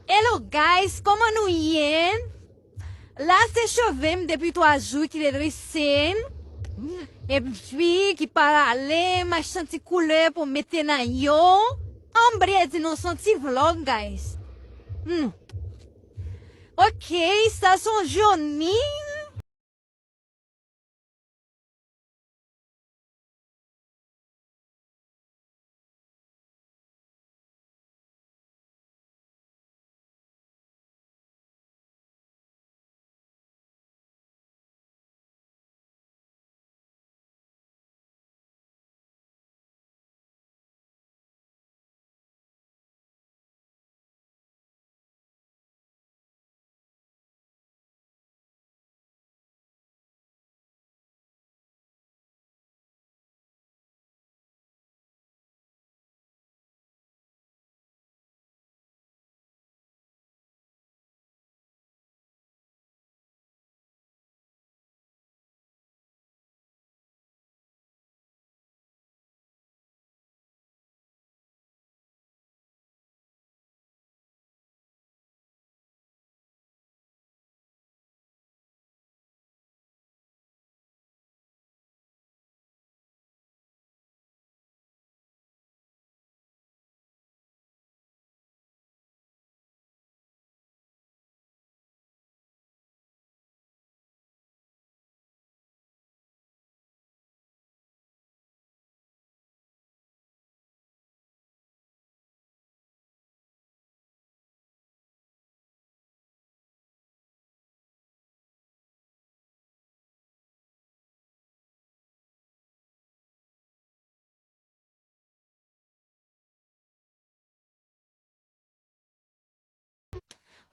Hello guys, comment nous y est? Là, c'est cheveux depuis 3 jours qu'il est dressé. Et puis, qui parle, machin de couleur pour mettre dans yo. Ombre, dit nous son petit vlog, guys. Ok, ça son journée.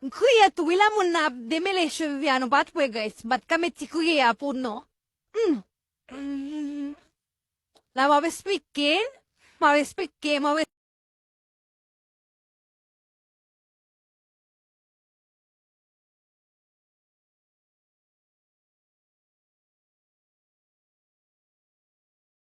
Kriye tout, il a mon ap deme les cheveux à nous bat pour guys, bat comme petit kriye pour nous. Là, m'a expliqué,